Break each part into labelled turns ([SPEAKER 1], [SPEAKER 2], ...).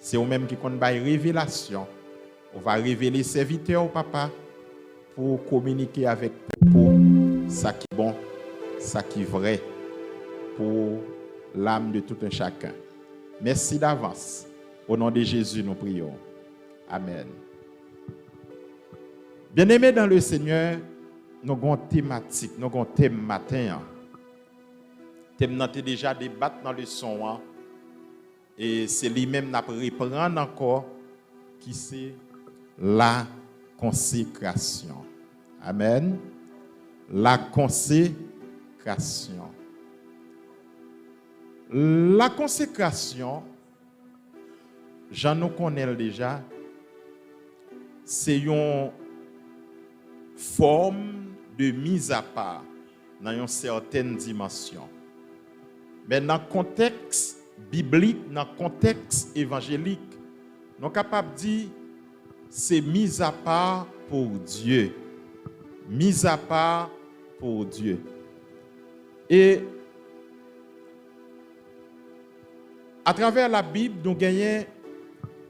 [SPEAKER 1] C'est vous-même qui compte bail révélation. On va révéler serviteur papa pour communiquer avec pour ça qui est bon, ça qui est vrai pour l'âme de tout un chacun. Merci d'avance. Au nom de Jésus, nous prions. Amen. Bien-aimés dans le Seigneur, nous avons une thématique, nous avons un thème matin. Thème nous déjà débattu dans le son. Et c'est lui-même qui reprend encore, qui c'est la consécration. Amen. La consécration. La consécration, j'en nous connais déjà, c'est une forme de mise à part dans une certaine dimension. Mais dans le contexte biblique, dans le contexte évangélique, nous sommes capables de dire c'est mise à part pour Dieu. Mise à part pour Dieu. Et à travers la Bible, nous gagnons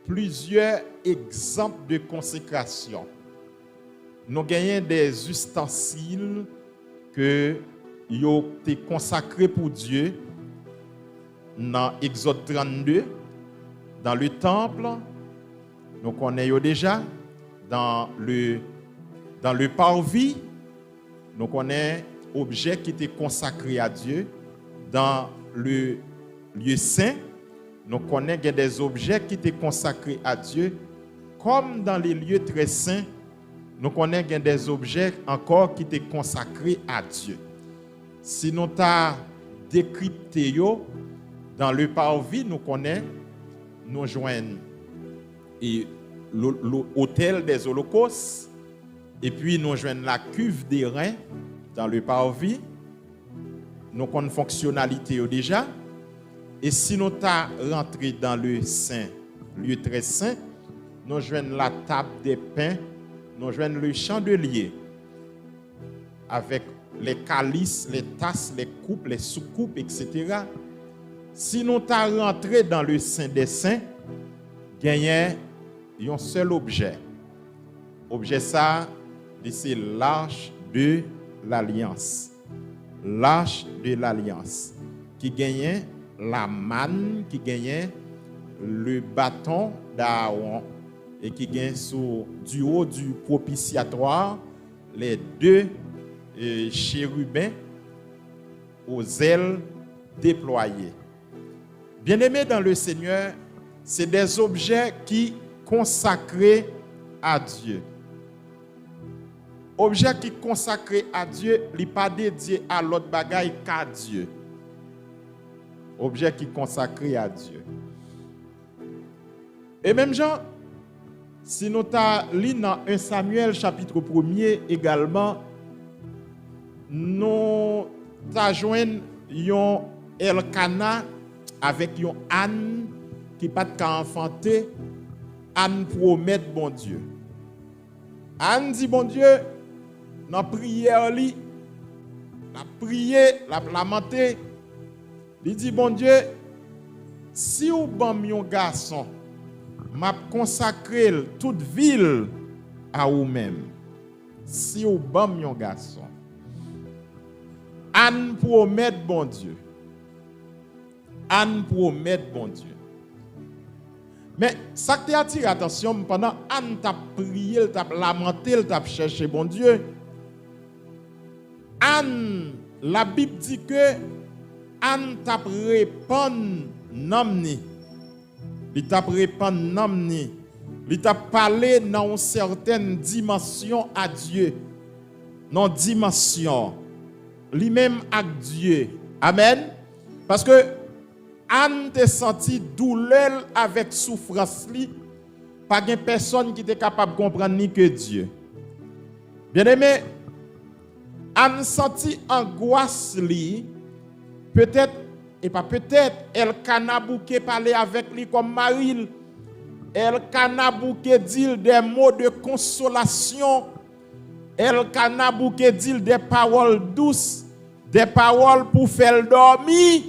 [SPEAKER 1] plusieurs exemples de consécration. Nous gagnons des ustensiles que ont été consacrés pour Dieu dans Exode 32, dans le temple, nous connaissons déjà, dans le parvis, nous connaissons objets qui étaient consacrés à Dieu, dans le lieu saint, nous connaissons des objets qui étaient consacrés à Dieu, comme dans les lieux très saints, nous connaissons des objets encore qui étaient consacrés à Dieu. Si nous avons décrypté dans le parvis, nous connaissons, nous joignons l'autel des holocaustes, et puis nous joignons la cuve des reins dans le parvis. Nous connaissons fonctionnalité déjà. Et si nous sommes rentrés dans le saint, lieu très saint, nous joignons la table des pains, nous joignons le chandelier avec les calices, les tasses, les coupes, les soucoupes, etc. Si nous sommes rentrés dans le saint des saints, gagnons un seul objet. Objet ça, c'est l'arche de l'alliance. L'arche de l'alliance qui gagnait la manne, qui gagnait le bâton d'Aaron et qui gagne du haut du propitiatoire les deux chérubins aux ailes déployées. Bien-aimés dans le Seigneur, c'est des objets qui consacrés à Dieu. Objet qui consacré à Dieu, il n'est pas dédié à l'autre bagaille qu'à Dieu. Objet qui consacré à Dieu. Et même Jean, si nous lisons dans 1 Samuel chapitre 1er également, nous avons un Elkana avec un Anne qui pas de enfanter. Anne promet bon Dieu. Anne dit bon Dieu, dans la prière, la prière, la lamenté, il dit bon Dieu, si vous avez un garçon, m'a consacré toute ville à vous-même. Si vous avez un garçon, Anne promet bon Dieu. Anne promet bon Dieu. Mais ça qui attire attention pendant Anne t'a prié, t'a lamenté, t'a cherché bon Dieu. Anne, la Bible dit que Anne t'a répondu namni. Il t'a répondu namni. Il t'a parlé dans une certaine dimension à Dieu. Dans dimension. Lui-même avec Dieu. Amen. Parce que Anne te senti douleur avec souffrance li, pas de personne qui était capable de comprendre ni que Dieu. Bien-aimé, Anne senti angoisse li, peut-être et pas peut-être, elle canabouke parler avec lui comme Marie, elle canabouke dire des mots de consolation, elle canabouke dire des paroles douces, des paroles pour faire dormir.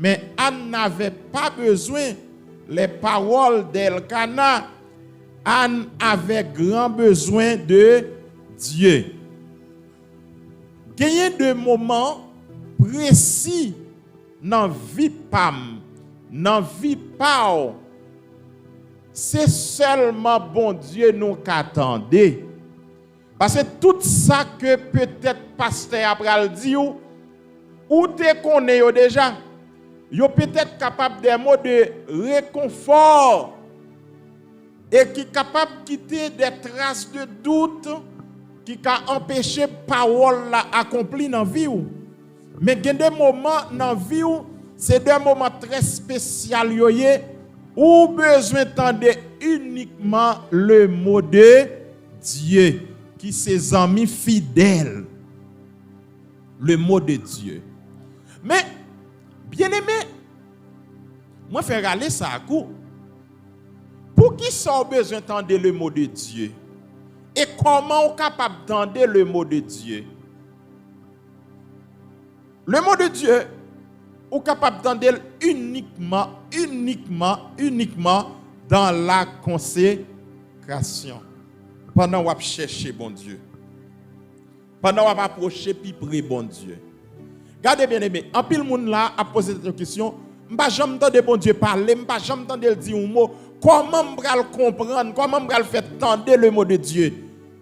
[SPEAKER 1] Mais Anne n'avait pas besoin les paroles d'Elkana, Anne avait grand besoin de Dieu. Il y a des moments précis dans la vie Pam, dans la vie Pao. C'est seulement bon Dieu nous qu'attendez. Parce que tout ça que peut-être pasteur après le dit ou te connaît déjà, yo peut-être capable des mots de réconfort et qui capable de quitter des traces de doute qui a empêché parole la accomplir dans la vie. Mais il y a des moments dans la vie où c'est des moments très spéciaux où besoin d'entendre uniquement le mot de Dieu qui ses amis fidèles. Le mot de Dieu. Mais bien aimé, moi faire aller ça à coup. Pour qui ça besoin d'entendre le mot de Dieu? Et comment on est capable d'entendre le mot de Dieu? Le mot de Dieu, on est capable d'entendre uniquement dans la consécration. Pendant qu'on cherche bon Dieu. Pendant qu'on approche puis prier bon Dieu. Regardez bien aimé, en pile monde là a posé cette question, m'pas jamais entendre bon Dieu parler, m'pas jamais entendre dire un mot. Comment m'bral comprendre, comment m'bral faire entendre le mot de Dieu?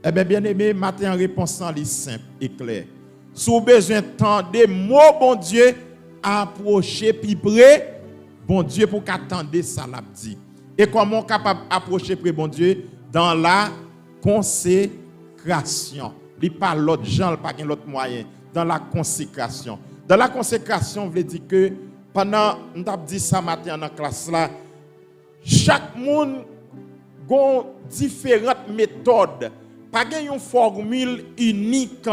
[SPEAKER 1] Eh bien aimé, matin en réponse en simple et clair. Si vous besoin d'entendre mot bon Dieu, approcher puis prier bon Dieu pour qu'attendre ça l'a dit. Et comment capable approcher prier bon Dieu dans la consécration. Il pas l'autre gens, pas l'autre moyen dans la consécration. Dans la consécration, on veut dire que pendant on t'a dit ça matin dans la classe là, chaque monde a différentes méthodes, pas une formule unique.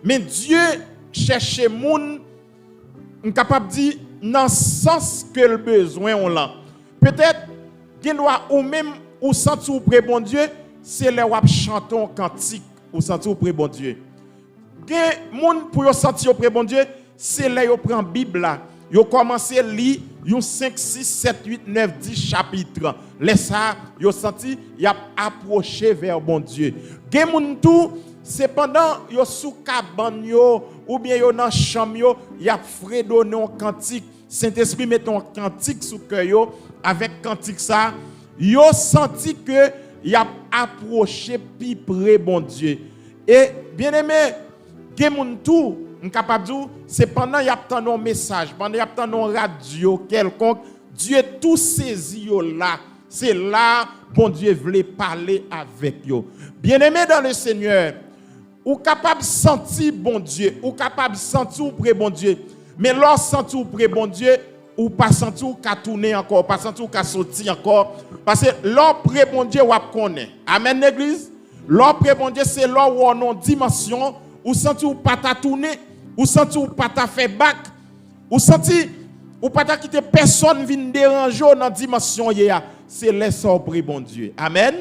[SPEAKER 1] Mais Dieu cherche moun capable de dire dans le sens que le besoin on l'a. Peut-être qu'il doit ou même ou sentir ou près bon Dieu, c'est les wap chanton cantique ou sentir ou près bon Dieu. Gen moun pour yo sentir ou près bon Dieu, c'est là yo prend Bible là, yo commencer lire yon 5 6 7 8 9 10 chapitres. Laisse ça yo senti y a approché vers bon Dieu. Gen moun tout c'est pendant yo sous cabane yo ou bien yo dans chambre yo y a fredonné un cantique. Saint-Esprit met un cantique sous cœur yo avec cantique ça yo senti que y a approché plus près bon Dieu. Et bien aimé, gen moun tout capable de dire c'est pendant y a tant un message, pendant y a tant un radio quelconque, Dieu tout saisi yo là. C'est là bon Dieu voulait parler avec yo. Bien aimé dans le Seigneur, ou capable de sentir bon Dieu, ou capable de sentir ou près bon Dieu. Mais lorsque sentir ou près bon Dieu, ou pas sentir ou qu'à tourner encore, pas sentir ou qu'à sortir encore. Parce que l'or près bon Dieu, ou connaît. Amen, l'église. L'or près bon Dieu, c'est l'or où on a une dimension, ou sentir ou pas ta tourner, ou sentir ou pas ta fait back, ou sentir ou pas ta quitter personne vient déranger dans la dimension. C'est l'essor près bon Dieu. Amen.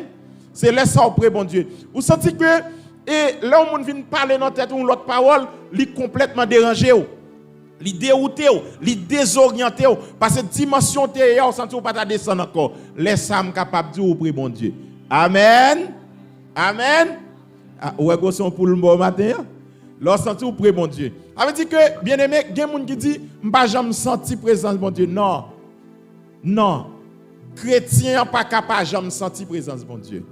[SPEAKER 1] C'est l'essor près bon Dieu. Ou sentir que et là où on vient parler dans tête ou l'autre parole, li complètement dérangé ou. Li dérouté ou, li désorienté ou parce que dimension te ou senti ou pas ta descendre encore. Laisse ça capable de dire auprès bon Dieu. Amen. Amen. Ouais go son pour le bon matin. Là senti ou près bon Dieu. Ça veut dire que bien-aimé, il y a des gens qui disent m'pas jamais senti présence bon Dieu. Non. Non. Chrétien pas capable jamais senti présence bon Dieu.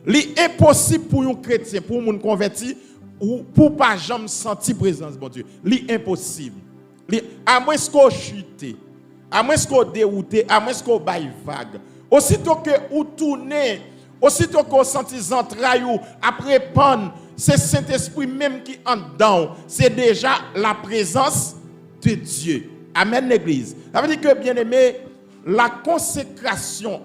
[SPEAKER 1] C'est impossible pour un chrétien, pour un monde converti, ou pour pas jamais sentir présence bon Dieu. C'est impossible. À moins qu'on chute, à moins qu'on dérouté, à moins qu'on baille vague. Aussitôt que vous tournez, aussitôt que vous sentez les entrailles après panne, c'est Saint-Esprit même qui entre dedans. C'est déjà la présence de Dieu. Amen l'église. Ça veut dire que bien aimé, la consécration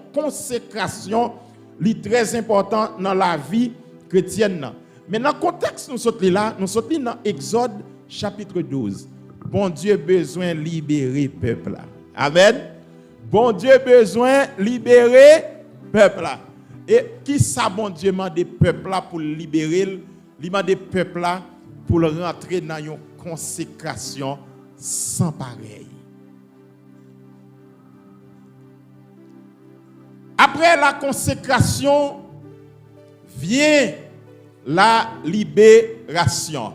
[SPEAKER 1] est très important dans la vie chrétienne. Mais dans le contexte, nous sommes là, nous sommes dans Exode chapitre 12. Bon Dieu besoin de libérer le peuple. Amen. Bon Dieu besoin de libérer le peuple. Et qui ça, bon Dieu, m'a des peuples pour libérer, il m'a des peuples pour rentrer dans une consécration sans pareil. Après la consécration vient la libération.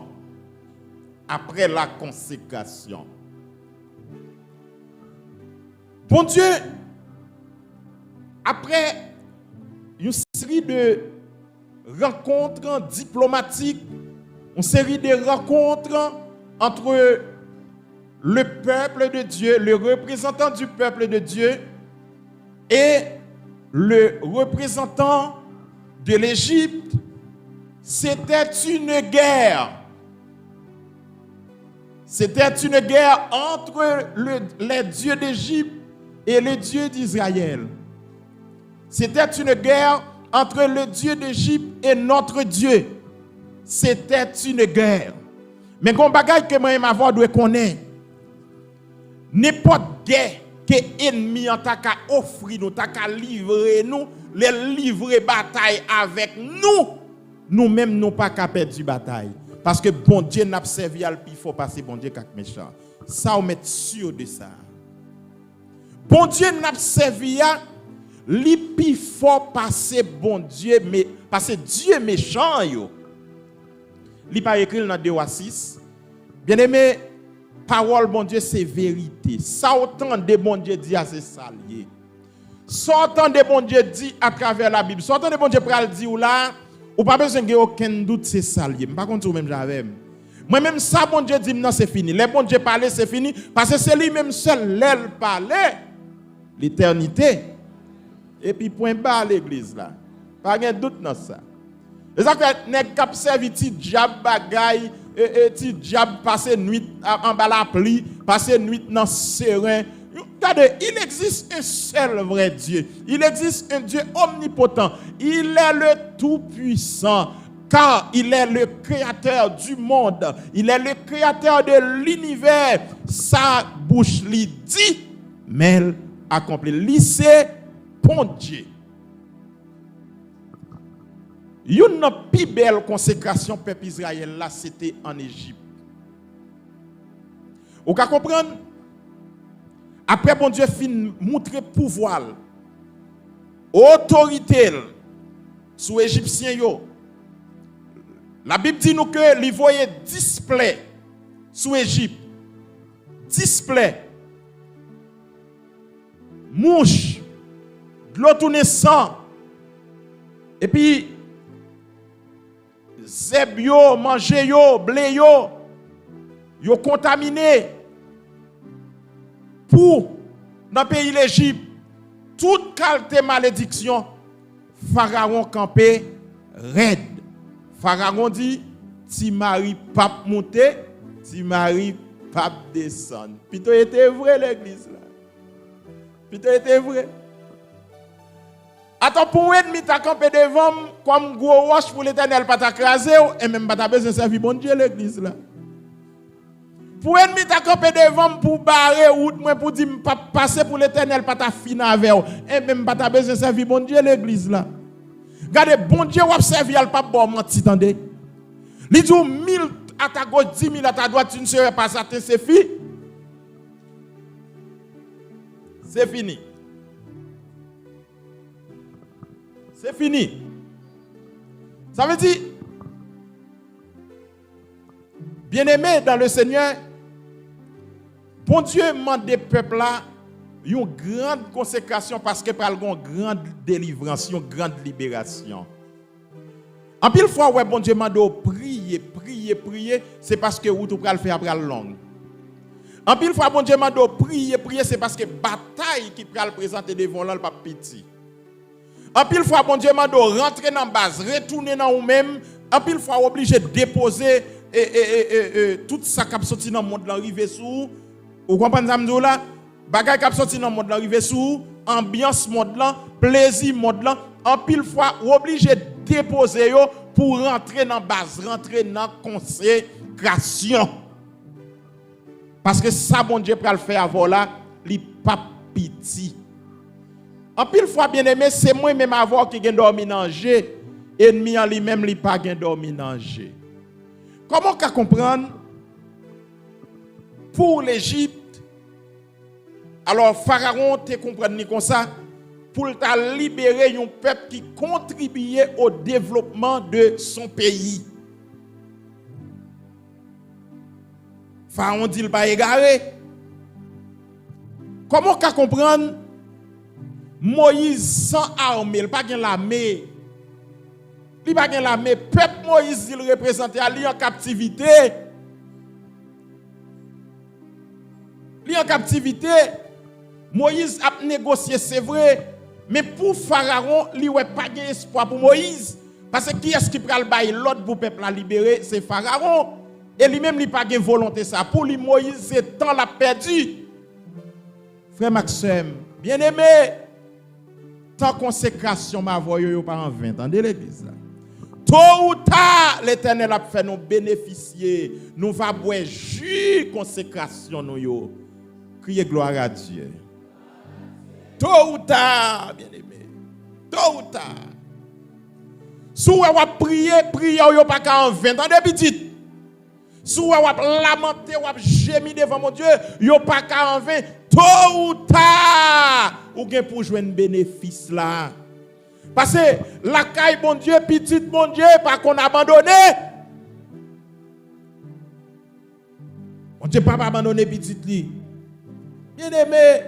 [SPEAKER 1] Après la consécration. Bon Dieu, après une série de rencontres diplomatiques, une série de rencontres entre le peuple de Dieu, le représentant du peuple de Dieu et le représentant de l'Égypte, c'était une guerre. C'était une guerre entre les dieux d'Égypte et le Dieu d'Israël. C'était une guerre entre le Dieu d'Égypte et notre Dieu. C'était une guerre. Mais qu'on bagaille que moi ma voix doit connaître. N'importe guerre que ennemi en ta ka offrir nous, ta ka livrer nous, les livrer bataille avec nous, nous-mêmes nous pas qu'à perdre du bataille. Parce que bon Dieu n'a pas servi à le il faut passer bon Dieu comme méchant. Ça on met sûr de ça. Bon Dieu n'a pas servi à il faut passer bon Dieu mais passer Dieu méchant yo. Li pas écrit dans 2:6. Bien-aimé, parole bon Dieu c'est vérité. Ça autant de bon Dieu dit à c'est ça lié. Sortant de bon Dieu dit à travers la Bible. Sortant de bon Dieu pral dit ou là, ou pas besoin de aucun doute c'est ça lié. Par contre ou même j'avais. Moi même ça bon Dieu dit non c'est fini. Les bon Dieu parler c'est fini parce que c'est lui même seul l'aile parler l'éternité. Et puis point bas l'église là. Pas de doute dans ça. Les que nèg k'ap servi ti diable bagay ti diable passer nuit en bas la pluie, passer nuit dans serein. Regardez, il existe un seul vrai Dieu. Il existe un Dieu omnipotent. Il est le tout-puissant. Car il est le créateur du monde. Il est le créateur de l'univers. Sa bouche lui dit, mais elle accomplit. Lui c'est bon Dieu. Une plus belle consécration peuple Israël là, c'était en Égypte. Vous pouvez comprendre? Après, bon Dieu fin montrer pouvoir, autorité sous Égyptiens yo. La Bible dit nous que les voyait display sous Égypte. Display. Mouche. De l'eau tourner sang. Et puis zeb yo, manger yo, blé yo. Yo contaminé. Pour dans le pays l'Égypte, toute qualité malédiction, Pharaon campé raide. Pharaon dit, si Marie pape monter, si Marie pape descendre. Plutôt était vrai l'église là. Plutôt était vrai. Attends pour ennemi t'a campé devant comme gros roche pour l'Éternel pas t'écraser et même pas t'a besoin de servir bon Dieu l'église là. Pour ennemi t'a campé devant pour barrer route moi pour dire pas passer pour l'Éternel pas t'a fini avec et même pas t'a besoin de servir bon Dieu l'église là. Regardez bon Dieu va servir al pas bon menti tendez. Li dit 1000 à ta gauche 10 000 à ta droite tu ne serais pas certain c'est fini. C'est fini. C'est fini. Ça veut dire bien-aimé dans le Seigneur, bon Dieu demande des peuples là une grande consécration parce que par une grande délivrance, une grande libération. En pile fois ouais bon Dieu demande prier, c'est parce que vous tout pral faire après long. En pile fois bon Dieu demande prier, c'est parce que bataille qui pral présenter devant là le pas petit. En pile fois bon Dieu demande rentrer dans base, retourner dans vous-même, en pile fois obligé de déposer tout ça qui a sorti dans le monde l'arriver sous. Vous comprenez ça m'dou là? Bagay qui a sorti dans le monde l'arriver sous, ambiance monde là, plaisir monde là, en pile fois obligé de déposer yo pour rentrer dans base, rentrer dans consécration. Parce que ça bon Dieu peut le faire avant là, li pas petit. En pile fois bien aimé, c'est moi même avoir qui gagne dormi dans jeu, ennemi en lui-même li pas gagne dormi dans jeu. Comment qu'on comprendre pour l'Égypte? Alors Pharaon te comprendre comme ça, pour libérer un peuple qui contribuait au développement de son pays. Pharaon dit il pas égaré. Comment qu'on comprendre Moïse sans armée, il pas gain l'armée. Il pas gain l'armée, peuple Moïse il représentait ali en captivité. Li en captivité, Moïse a négocié, c'est vrai, mais pour Pharaon, il n'y a pas d'espoir pour Moïse. Parce que qui est-ce qui prend le bail l'autre pour le peuple à libérer? C'est Pharaon. Et lui-même, il n'a pas de volonté ça. Pour lui, Moïse, c'est temps l'a perdu. Frère Maxime, bien aimé, tant consécration m'a voyé par en 20 ans de l'église. Tôt ou tard, l'Éternel a fait nous bénéficier. Nous va boire jus consécration nous yo. Criez gloire à Dieu. Tôt ou tard, bien aimé. Tôt ou tard. Si vous priez, priez yo pas qu'en 20 ans de petit. Si vous lamenté, vous gémi devant mon Dieu, yo pas qu'en 20. Tôt ou tard, ou gen pour jouer un bénéfice là. Parce que la caille bon Dieu, petit bon Dieu, pas qu'on abandonné. On ne peut pas abandonner petit li. Bien aimé,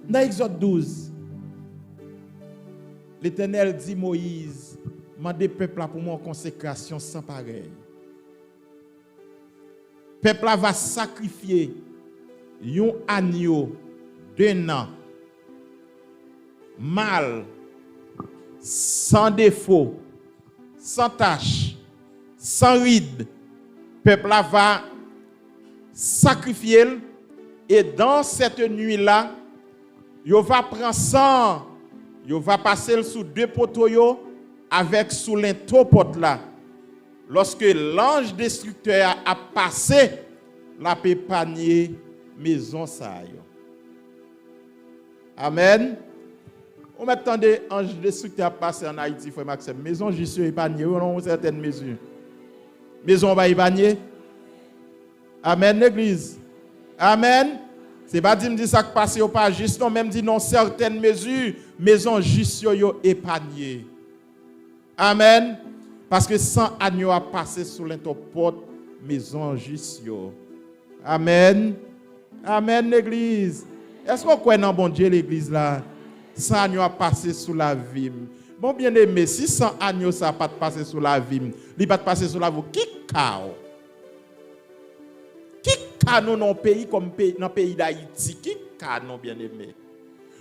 [SPEAKER 1] dans Exode 12, l'Éternel dit Moïse, mandez peuple pour moi en consécration sans pareil. Peuple va sacrifier un agneau d'un an, mâle, sans défaut, sans tache, sans ride. Peuple va sacrifier et dans cette nuit-là, il va prendre sang, il va passer sous deux poteaux avec sous l'intopote là. Lorsque l'ange destructeur a passé, la paix panier maison ça. Amen. On m'attendait ange destructeur a passé en Haïti, frère Maxime. Maison juste épargnée, on certaines mesures. Maison va épargner. Amen, l'église. Amen. C'est pas dire ça que passe au pas juste, non, même dit non certaines mesures, maison juste yo épargné. Amen. Parce que sans agneau a passé sous l'intoporte, maison juste yo. Amen. Amen, l'église. Est-ce qu'on croit dans bon Dieu l'église là? Sans agneau a passé sous la vie. Bon bien aimé, si sans agneau ça pas passé sous la vie, il pas passer sous la vie, qui cao? Qui canon dans pays comme dans pays d'Haïti, qui canon bien aimé.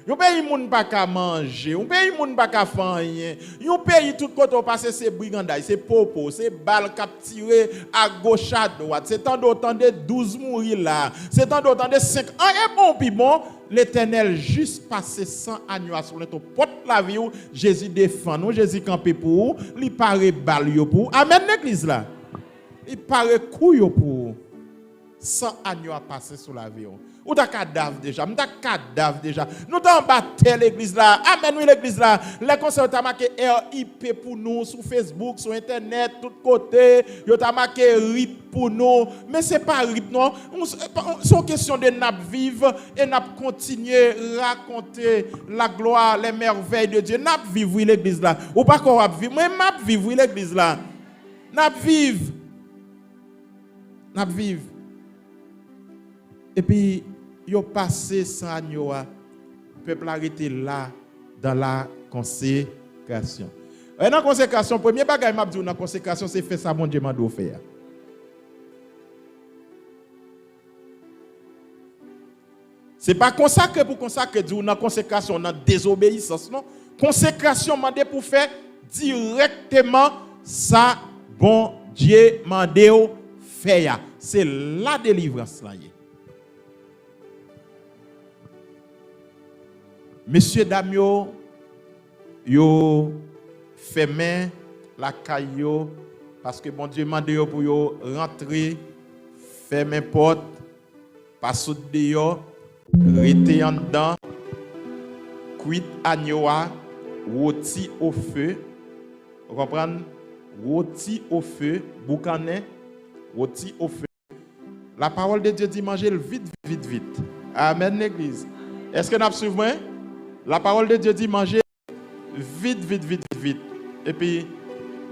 [SPEAKER 1] Un pays moun pas ka manger, un pays moun pas ka faire rien. Un pays tout côté passer c'est brigandage, c'est popo, c'est balle cap tiré à gauche à droite. C'est tant d'autant de 12 mourir là. C'est tant d'autant de 5 ans et bon puis bon, l'Éternel juste passé 100 agneaux sur le porte la vie où Jésus défend nous, Jésus campé pour, il paraît balle yo pour. Amen l'église là. Il paraît couille pour. 100 agneaux à passer sur la vie. Ou ta cadavre déjà, m'ta cadavre déjà. Nous t'en battre l'église là. Amen oui l'église là. Les conseils t'ont marqué RIP pour nous sur Facebook, sur internet, tout côté. Yo t'a marqué RIP pour nous, mais c'est pas RIP non. C'est une question de n'a vivre et n'a continuer raconter la gloire, les merveilles de Dieu. N'a vivre l'église là. Ou pas qu'on va vivre, mais m'a vivre l'église là. N'a vivre. N'a vivre. Et puis, ils ont passé sans agneau. Le peuple a arrêté là, dans la consécration. Et dans la consécration, le premier bagage que je dis dans la consécration, c'est faire ça, mon Dieu m'a dit faire. Ce n'est pas consacré pour consacrer, dans la consécration, dans la désobéissance. Non? Consécration, m'a dit pour faire directement ça, bon Dieu m'a dit faire. C'est la délivrance là. Monsieur Damio, yo fermé la caillou parce que bon Dieu mande pour yo rentrer, fermer porte, passer dehors, rester en dedans, cuit agnoa, rôti au feu. Vous comprenez? Rôti au feu, boucané, rôti au feu. La parole de Dieu dit manger vite, vite, vite. Amen l'église. Est-ce que nous suivons? La parole de Dieu dit manger vite, vite, vite, vite. Et puis,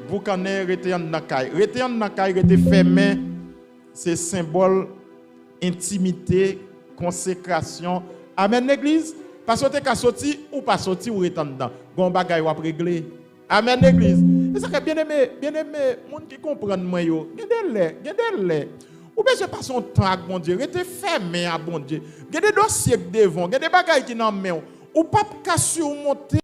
[SPEAKER 1] vous connaissez, rester en nakay. Rester en nakay, rester fermé, c'est symbole intimité, consécration. Amen, l'église. Pas sortir qu'à sortir ou pas sortir ou rester dedans. Gon bagay ou régler. Amen, l'église. Et ça que bien aimé, monde qui comprend moi yo. Gardez-les. Ou bien je passe son temps avec mon Dieu, rester fermé à bon Dieu. Gardez des dossiers devant, gardez des bagailles qui n'en main. Ou pas qu'à surmonter.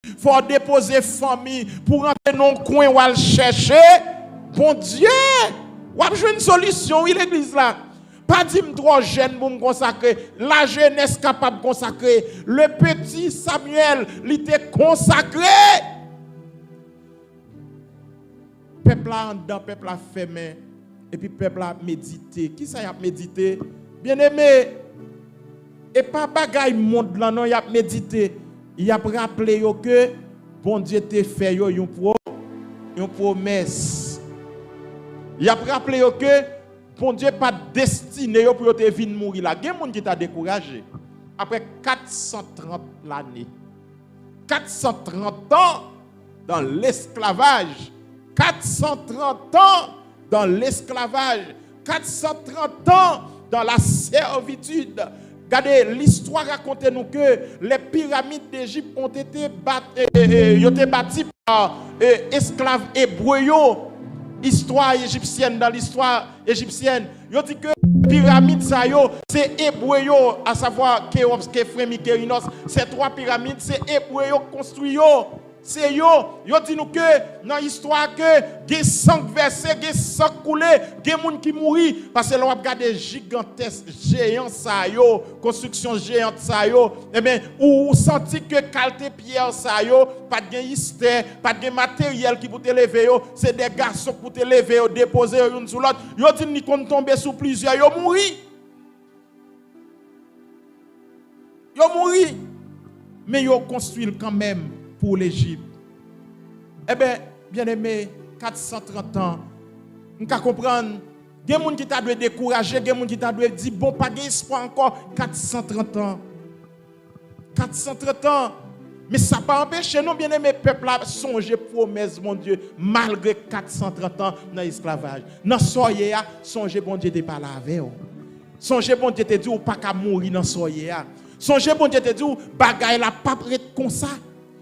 [SPEAKER 1] Il faut déposer famille pour rentrer dans le coin où elle chercher. Bon Dieu, ou a joué une solution, oui, l'église là. Pas dire trop jeune pour me consacrer. La jeunesse capable de consacrer. Le petit Samuel, il était consacré. Peuple là en dedans, peuple là fermé. Et puis peuple là médité. Qui ça y a médité? Bien aimé. Et pas bagaille monde là non, y a médité. Il a rappelé que bon Dieu t'a fait une promesse. Il a rappelé que bon Dieu pas destiné pour te venir mourir là. Il y a des gens qui t'a découragé. Après 430 l'année. 430 ans dans l'esclavage. 430 ans dans l'esclavage. 430 ans dans la servitude. Regardez, l'histoire raconte nous que les pyramides d'Égypte ont été bâties par esclaves hébreux. Histoire égyptienne, dans l'histoire égyptienne, ils dit que les pyramides, c'est hébreux, à savoir Khéops, Képhrem, Kérinos, ces trois pyramides, c'est hébreux construit. C'est yo dit nous que dans l'histoire que il y a 5 versets, il y a 5 coulées, il y a des gens qui mourent parce que l'on regarde des gigantesques géants ça yo, construction géante ça yo, et bien ou senti que qualité pierre ça yo, pas de histoire, pas de matériel qui pour te lever yo, c'est des garçons pour te lever yo, déposer une sur l'autre. Yo dit ni qu'on tomber sous plusieurs, yo mouri. Yo mouri. Mais yo construit quand même pour l'Égypte. Eh bien, bien aimé, 430 ans, on peut comprendre, il y a des gens qui t'a découragé, il y a des gens qui t'a dit, bon, pas d'espoir encore, 430 ans. 430 ans. Mais ça n'a pas empêché, non, bien aimé, peuple, à songer promesse, mon Dieu, malgré 430 ans dans l'esclavage. Dans soyez, songez, bon Dieu, t'es pas lavé. Songez, bon Dieu, te dit, ou pas qu'à mourir dans soyez. Songez, bon Dieu, te dit, ou bagaille la pas prête comme ça.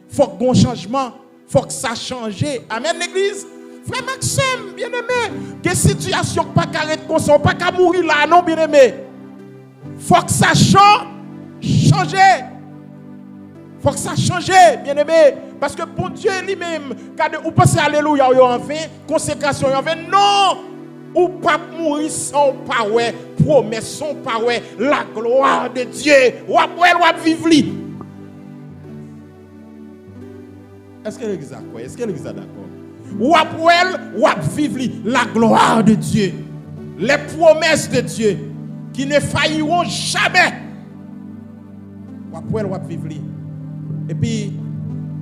[SPEAKER 1] Faut qu'il y ait un changement. Faut que ça change. Amen, l'église. Frère Maxime, bien aimé. Des situations pas qu'à être comme ça, pas qu'à mourir là, non, bien aimé. Faut que ça change. Faut que ça change, bien aimé. Parce que pour Dieu lui-même, quand vous pensez alléluia, vous en vain, consécration, en vain, non. Ou pas mourir sans parole, promesse sans parole, la gloire de Dieu. Ou après, ou vivre. Est-ce qu'elle est exact? Est-ce qu'elle est exact d'accord? Ou après, ou vivre la gloire de Dieu. Les promesses de Dieu qui ne failliront jamais. Ou après, ou vivre. Et puis,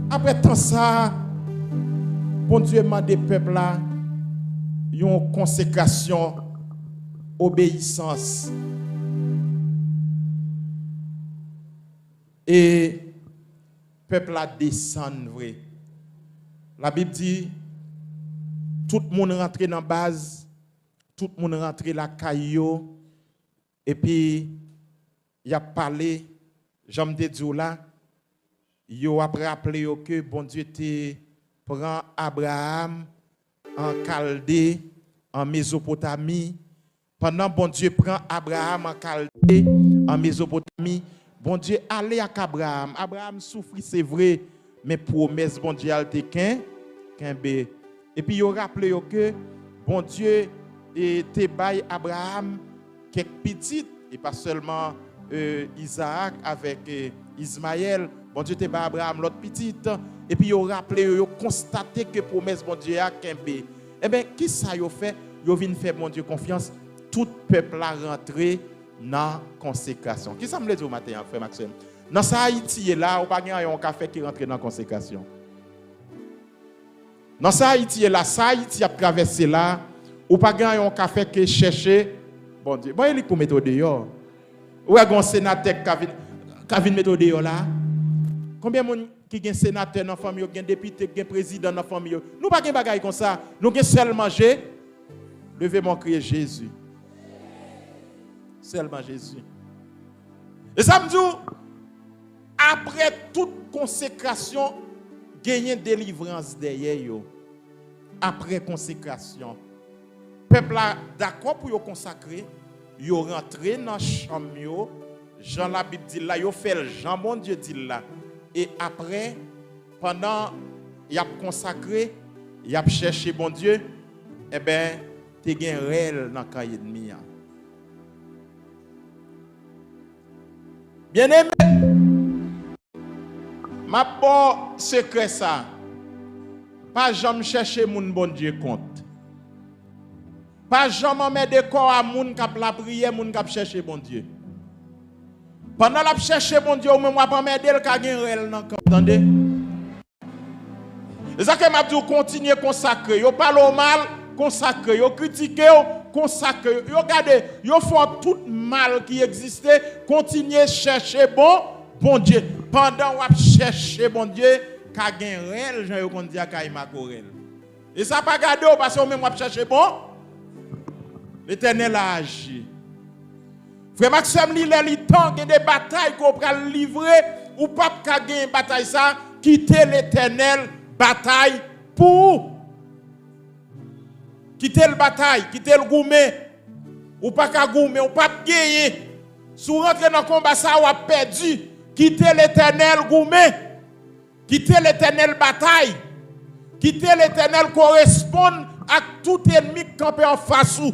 [SPEAKER 1] après tout ça, bon Dieu m'a des peuples là, une consécration, obéissance. Et peuple là descend vrai. La Bible dit tout le monde rentre dans la base, tout le monde rentre dans la caillou, et puis il a parlé, j'aime te dire là, il a rappelé que bon Dieu te prend Abraham en Chaldée, en Mésopotamie. Pendant bon Dieu prend Abraham en Chaldée, en Mésopotamie, bon Dieu allait avec Abraham. Abraham souffrit, c'est vrai, mais promesse bon Dieu a été qu'un B. Et puis il a rappelé que bon Dieu était bail Abraham quelques petites, et pas seulement Isaac avec Ismaël. Bon Dieu était bail Abraham l'autre petite. Et puis il a rappelé, il a constaté que promesse bon Dieu a qu'un B. Eh bien, qui ça il a fait? Il a venu faire bon Dieu confiance. Tout peuple a rentré dans la consécration. Qui ça me dit au matin, frère Maxime? Dans ça Haïti est là, ou pas gagner un café qui rentre dans la consécration. Dans ça Haïti est là, ça Haïti a traversé là, ou pas gagner un café qui chercher bon Dieu. Bon il pour mettre dehors. Ou a un sénateur qui vient mettre dehors là. Combien de monde qui est sénateur dans la famille, qui est député, qui est président dans la famille. Nous pas de bagaille comme ça. Nous avons seulement manger. Levez-moi crier Jésus. Seulement Jésus. Et ça me dit, après toute consécration, gagner délivrance derrière yo. Après consécration. Peuple là d'accord pour yo consacrer, yo rentrer dans chambre yo. Jean la Bible dit là, yo fait le Jean bon Dieu dit là. Et après, pendant y a consacré, y a cherché bon Dieu, eh ben, tu as un réel dans le cahier de mia. Bien aimé, ma bon secret ça. Pas jamais chercher mon bon Dieu compte. Pas jamais mettre de corps à moun qui la prière, moun qui chercher bon Dieu. Pendant la chercher mon Dieu, moi pas m'aider le ka gen réel dans camp, entendez? C'est ça que m'a dit continuer consacrer, yo parle au mal, consacrer, yo critiquer, consacrer, yo regarder, yo font tout mal qui existait, continuer chercher bon Dieu. Pendant on chercher bon Dieu, ka gen réel, Jean yo kon dit ka ima korel. Et ça pas garder parce que même on chercher bon l'Éternel a agi. Frère Maxime, il y a des batailles qu'on peut livrer ou pas gagner une bataille ça, quitter l'Éternel, bataille pour quitter le bataille, quitter le gourmet, ou pas qu'à gourmet, ou pas gagner. Si vous rentrez dans le combat ça, vous avez perdu. Quitter l'Éternel gourmet, quitter l'Éternel bataille, quitter l'Éternel correspond à tout ennemi qui campe en face ou.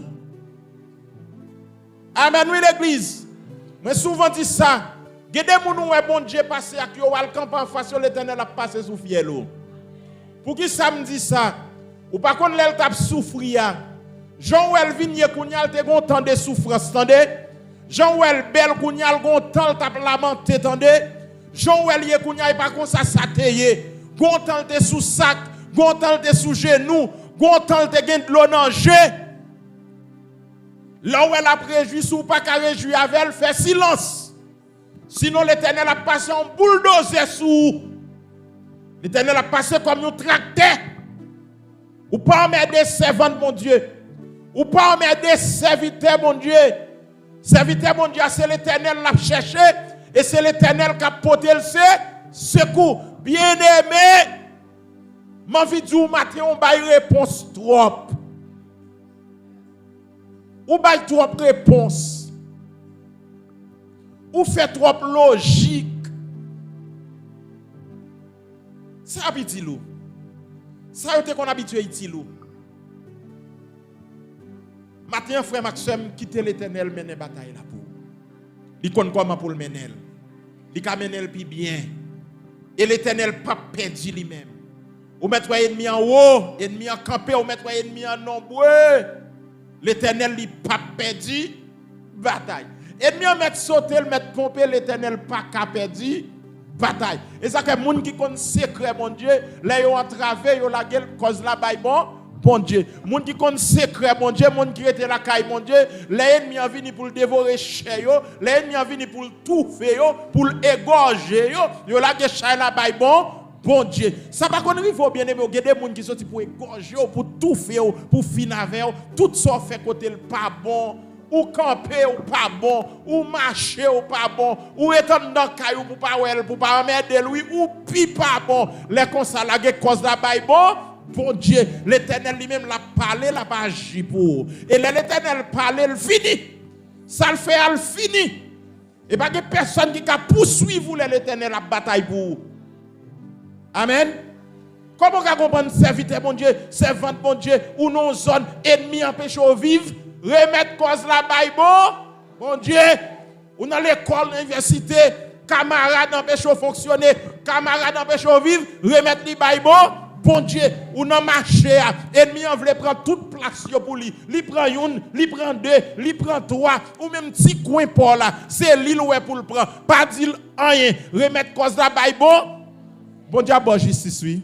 [SPEAKER 1] Amen, oui, l'église. Mais souvent dit ça. Il y a des gens qui bon Dieu passé à qui ont le camp en face, l'Éternel a passé sous fiel. Pour qui ça me dit ça? Ou pas qu'on l'elle tape souffrir. Jean-Ouel Vigné Kounyal te gon temps de souffrance, attendez? Jean-Ouel Bel Kounyal gon temps tape lamenté, attendez? Jean-Ouel Yé Kounyal pas comme ça sateye. Gon temps te sous sac, gon temps te sous genou, gon temps te gen de l'eau dans jeu. Là où elle a préjoui, ou pas qu'à réjouir avec elle, fait silence. Sinon, l'Éternel a passé en bulldozer sous. L'Éternel a passé comme un tracteur. Ou pas emmerder servant mon Dieu. Ou pas emmerder serviteur mon Dieu. Serviteur mon Dieu, c'est l'Éternel qui l'a cherché. Et c'est l'Éternel qui a porté le secours. Bien aimé, ma vie du matin, on va y réponse trop. Ou bail trop réponse. Ou fait trop logique. Ça habite l'eau. Ça yote qu'on habitué itilou. Matin frère Maxime quitte l'Éternel mener bataille là pour. Il connaît comment pour le mener. Il ka mener puis bien. Et l'Éternel pas perdu lui-même. Ou mettre ennemi en haut, ennemi en campé, ou mettre ennemi en nombreux. L'Éternel n'est pas perdu bataille. Ennemi en mettre sauter, le mettre pomper, l'Éternel pas perdu bataille. Et ça que moun qui connaît secret mon Dieu, là yo entravé, yo la gueule cause la bail bon Dieu. Moun qui connaît secret mon Dieu, moun qui était la caille mon Dieu, l'ennemi a venu pour le dévorer chez yo, l'ennemi a venu pour le touffer yo, pour l'égorger yo la gueule chay la bail bon Dieu. Ça va qu'on il faut bien aimer, il y a des gens qui sont pour égorger, pour tout faire, pour finir avec, tout ça fait côté le pas bon, ou camper ou pas bon, ou marcher ou pas bon, ou être dans caillou pour pas emmerder lui, ou pi pas bon. Les comme ça la cause la bail bon Dieu, l'Éternel lui-même l'a parlé, l'a pas agi pour. Et l'Éternel parle, il finit. Ça le fait, il finit. Et pas que personne qui a poursuivre l'Éternel la bataille pour. Amen. Comment on comprendre serviteur bon Dieu, servante bon Dieu, ou non zone ennemi empêche au vivre, remettre cause la baille bon Dieu, ou dans l'école, l'université, camarade empêche au fonctionner, camarade empêche au vivre, remettre li baille bon Dieu, ou nan marché, ennemi en veut prendre toute place pour lui. Li prend une, li prend deux, li prend trois, ou même petit coin pour là. C'est l'île où pour le prendre. Pas dire rien, remettre cause là, bye bon. Bon Dieu, bonne justice, oui.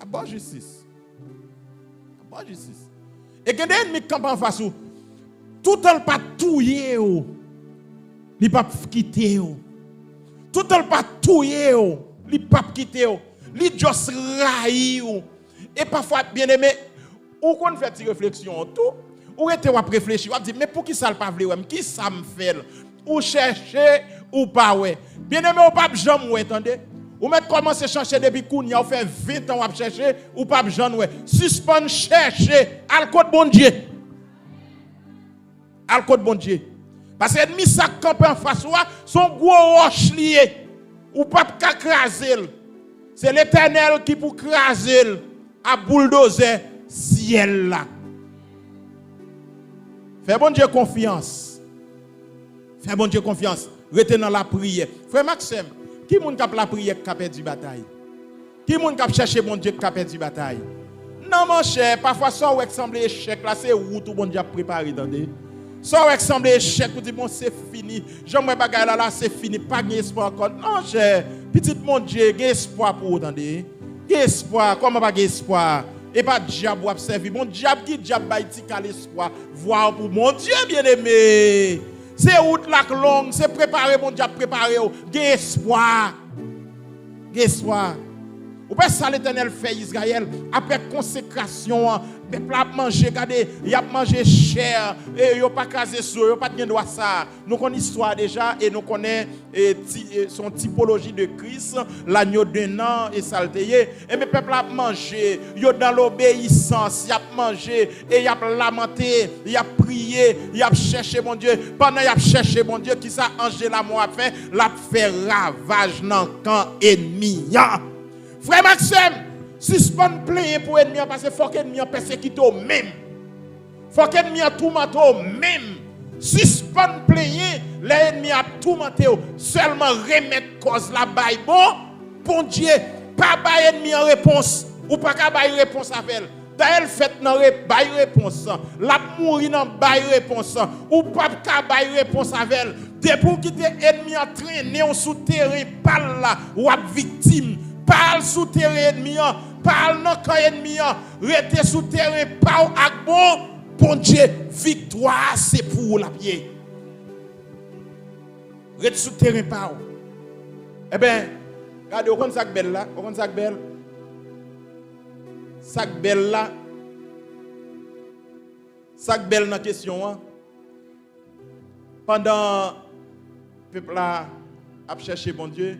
[SPEAKER 1] Bonne justice. Bonne justice. Et que des ennemis qui campent en face, tout le pas touyer, il pas quitter. Tout le pas touyer, il pas quitter. Il juste railler. Et parfois, bien aimé, ou qu'on fait une réflexion, tout, ou êtes vous réfléchir, vous dire, mais pour qui ça le pas vle, qui ça me fait? Ou chercher ou pas, ouais. Bien aimé, ou pas jamais, ouais, attendez. Ou mettre commencer à chercher depuis qu'on y a fait 20 ans à chercher ou pas jamais, ouais. Suspend chercher, al côté bon Dieu. Al côté bon Dieu. Parce que l'ennemi ça campe en face son gros roche lié ou pas craser. C'est l'Éternel qui pour craser à bulldozer ciel là. Fais bon Dieu confiance. Fais bon Dieu confiance. Restez dans la prière. Frère Maxime, qui moun k'ap la prière qui a perdu bataille? Qui moun k'ap chercher bon Dieu qui a perdu bataille? Non mon cher, parfois ça ou semble échec là, c'est où tout bon Dieu a préparé attendez. Ça ou semble échec ou dit bon c'est fini. J'aimerais bagaille là c'est fini, pas d'espoir encore. Non cher, petit mon Dieu, j'ai espoir pour attendez. J'ai espoir, comment pas espoir? Et pas diable ou servir. Bon diable qui diable ba ti ka l'espoir voir pour mon Dieu bien-aimé. C'est route la longue, c'est préparer mon diable préparer. J'ai espoir. J'ai espoir. Ou pas ça l'Éternel fait Israël après consécration, peuple a mangé, regardez, il a mangé cher et il a pas casé sur, il a pas de droit ça. Nous connaissons l'histoire déjà et nous connaissons son typologie de Christ, l'agneau d'un an et saleté. Et le peuple a mangé, il est dans l'obéissance, il a mangé et il a lamenté, il a prié, il a cherché mon Dieu. Pendant qu'il a cherché mon Dieu, qui ça Angèle a fait, l'a fait ravage dans le camp ennemi. Frère Maxime, suspend plein pour ennemi parce qu'il faut que l'ennemi persécute au même. Faut que l'ennemi tourmente au même. Suspend plein, l'ennemi a tourmenté seulement remettre cause la baille bon Dieu, pas baille ennemi en réponse ou pas qu'à baille réponse avec elle. D'ailleurs fait dans baille réponse, la mourir dans baille réponse ou pas qu'à baille réponse avec elle. Depuis quitter ennemi entraîné en souterrain par là ou victime. Parle sous terrain ennemi, parle dans camp ennemi, rete sous terrain par ak bon Dieu, victoire c'est pour la pied. Rete sous terrain par. Eh ben, regardez, on sac belle là, on sac belle. Sac belle là. Sac belle dans question hein. Pendant peuple là a cherché bon Dieu.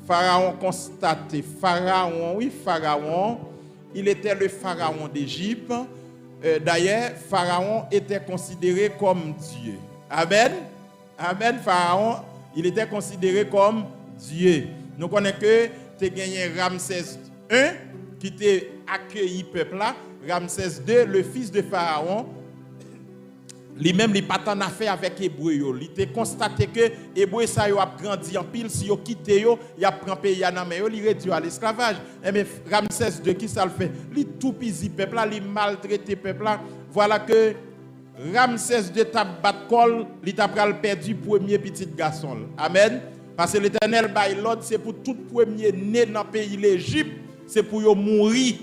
[SPEAKER 1] Pharaon constaté, Pharaon, il était le Pharaon d'Égypte. D'ailleurs, Pharaon était considéré comme Dieu. Amen. Amen, Pharaon, il était considéré comme Dieu. Nous connaissons que tu as gagné Ramsès I qui t'a accueilli peuple là. Ramsès II, le fils de Pharaon, lui-même, il n'a pas affaire avec les Hébreux. Il a constaté que les Hébreux a grandi en pile. Si ils quittent, ils a pris un pays en main, ils réduit à l'esclavage. Mais Ramsès II, qui ça le fait? Il tout pisi peuple, il maltraité peuple. Voilà que Ramsès II a battu, il a perdu le premier petit garçon. Amen. Parce que l'Éternel, l'ordre, c'est pour tout premier né dans le pays l'Égypte, c'est pour mourir.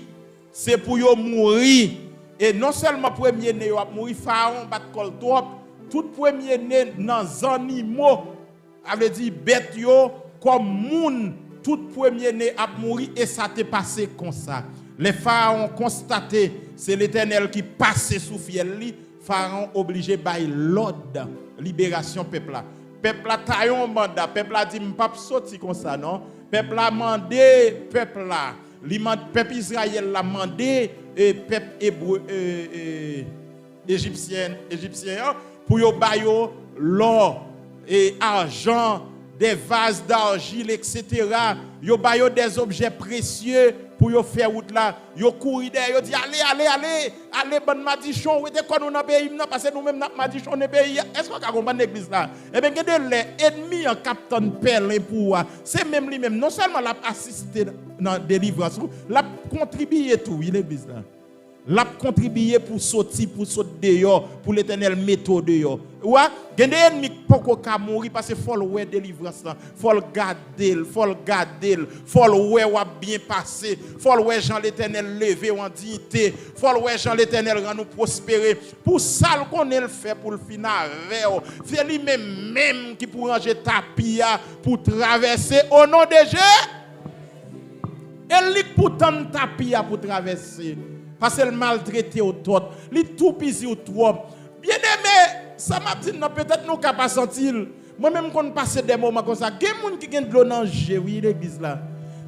[SPEAKER 1] C'est pour mourir. Et non seulement premier né a mouru, Pharaon bat kol trop, tout premier né dans les animaux, avait dit bête yo comme moun, tout premier né a mouru et ça t'est passé comme ça. Les pharaons constaté, c'est l'Éternel qui passait sous fiel li, Pharaon obligé by l'ordre libération peuple là. Peuple là taillon mandat, peuple là dit m'pa sorti comme ça non. Peuple là mandé peuple là, peuple Israël l'a mandé et peuple hébreu égyptien pour yo bayo l'or et argent, des vases d'argile etc. Yo bayo des objets précieux pour yo faire route là, yo courir derrière, yo dit allez bonne madichon, ou de quoi nous dans pays parce que nous même notre madichon dans pays. Est-ce qu'on comprend l'église là? Eh bien gade les ennemis en capitaine Pelin pour c'est même lui même non seulement l'a assisté dans délivrance, l'a contribué tout, l'église là. L'a contribué pour sortir dehors, pour l'Éternel mettre dehors. Ouais, il y a des ennemis qui ne peuvent pas mourir parce qu'il faut le délivrance là, faut le garder, faut le bien passer, faut le Jean l'Éternel lever en dignité, faut le Jean l'Éternel rend nous prospérer. Pour ça qu'on le fait pour le final avec, c'est lui même qui pour ranger tapis pour traverser au nom de Jésus. Et lui pourtant tapis pour traverser. Parce qu'elle maltraité au tout, li tout pisi au trop. Bien aimé, ça m'a dit non peut-être nous capable sentir. Moi même quand passe des moments comme ça, il y a des gens qui gagne de l'eau dans l'église là.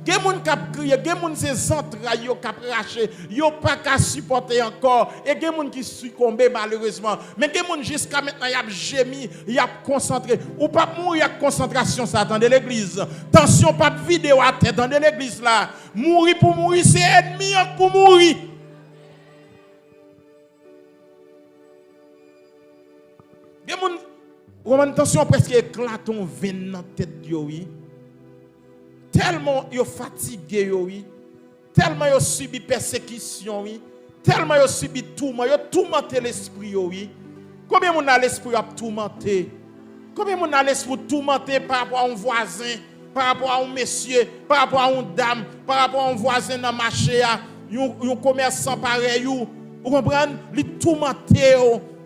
[SPEAKER 1] Il y a des gens qui crié, il y a des gens qui ses entrailles qui raché, yo pas qu'à supporter encore et il y a des gens qui succombé malheureusement. Mais il y a des gens jusqu'à maintenant y a gémi, y a concentré ou pas mourir avec concentration ça dans l'église. Tension pas vidéo à tête dans l'église là. Mourir pour mourir c'est ennemi pour mourir. Roman tension presque éclate en veine dans tête yo oui. Tellement yo fatigué yo oui. Tellement yo subi persécution oui. Tellement yo subi tourment, yo tourmenté l'esprit yo oui. Combien mon a l'esprit a tourmenté? Combien mon a l'esprit tourmenté par rapport à un voisin, par rapport à un monsieur, par rapport à une dame, par rapport à un voisin dans marché a, un commerçant pareil you. Vous comprenez? Li tourmenté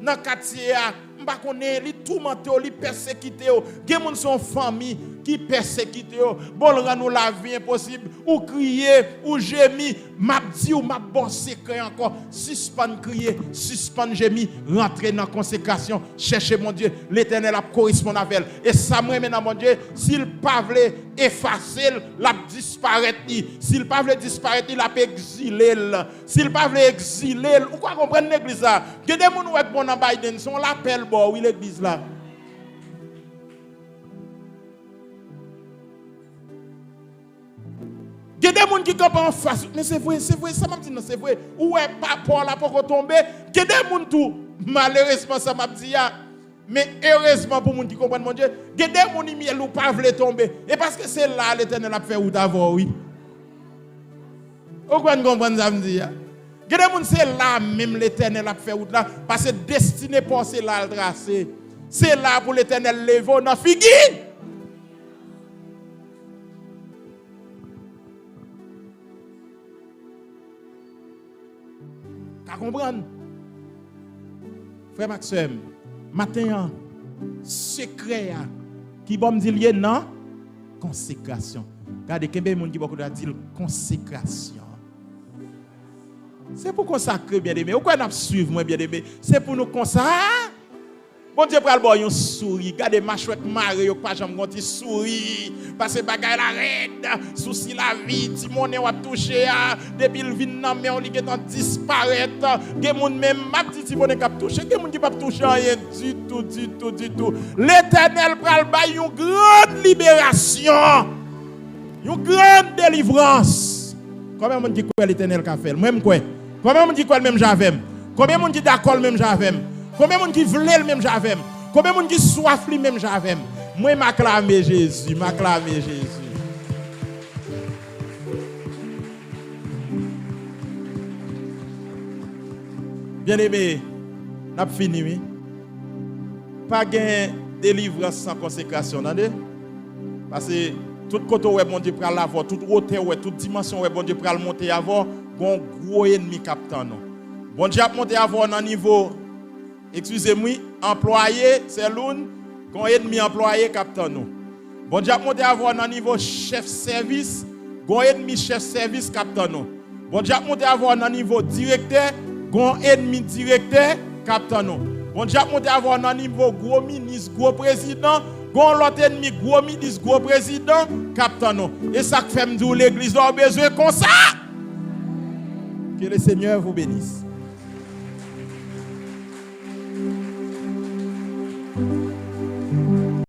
[SPEAKER 1] dans quartier a. M'pa connait li tourmenté li persécuté gen moun son famille qui persécuté bon rend nous la vie impossible ou crier ou gémir m'a dit ou m'a bon secret encore suspend crier suspend gémir rentrer dans consécration chercher mon Dieu l'Éternel a correspond avec elle et ça moi maintenant mon Dieu s'il pas veut effacer l'a disparaître s'il pas veut disparaître il a exiler s'il pas veut exiler ou quoi comprendre l'église là que des moun ouais bon dans Biden son l'appel bon oui l'église là. Il y a des gens qui campent en face. Mais c'est vrai, ça m'a dit non, c'est vrai. Où est pas pour la pour tomber? Il y a des gens tout malheureusement ça m'a dit mais heureusement pour les gens qui comprennent mon Dieu, il y a des gens qui ne pas veulent tomber. Et parce que c'est là l'Éternel a fait ou d'abord oui. Vous comprenez ça me dit? Il y a des gens c'est là même l'Éternel a fait ou là parce que destiné pour c'est là le tracé. C'est là pour l'Éternel lever dans figi. Tu comprends? Frère Maxime, matin, secret qui va me dire non, consécration. Regardez, il y a des gens qui vont dire consécration. C'est pour consacrer, bien aimé. Pourquoi nous suivons, moi, bien aimé? C'est pour nous consacrer. Bon Dieu, pour le bon souris. Regardez, ma chouette marée, yo pas jamais gonti souris. Parce que bagay la raide, souci la vie, ti monnaie ou touché depuis le vin nan mais on li getan disparaître. Gen moun même ma petit monnaie k'ap touché, gen moun qui pas touché rien du tout. L'Éternel pral bay une grande libération. Une grande délivrance. Combien moun qui croit l'Éternel qu'a fait? Même quoi? Combien moun qui croit même j'avais? Combien moun qui d'accord même j'avais? Combien de gens qui veulent le même j'avais? Combien de gens qui soif le même j'avais? Moi, m'acclame Jésus, m'acclame Jésus. Bien aimé, n'a fini, oui. Pas de délivrance sans consécration, attendez? Parce que tout côté où bon Dieu pral l'avoir, toute hauteur où toute dimension où bon Dieu pral monter avant, gon gros ennemi captant non. Bon Dieu a monté avant dans niveau excusez-moi, employé, c'est l'un, qu'on ennemi employé captant nous. Bon Dieu a monté avant dans niveau chef service, qu'on ennemi chef service captant nous. Bon Dieu a monté avant dans niveau directeur, qu'on ennemi directeur captant nous. Bon Dieu a monté avant dans niveau gros ministre, gros président, qu'on l'autre ennemi gros ministre, gros président captant nous. Et ça fait me dire l'église a besoin comme ça. Que le Seigneur vous bénisse.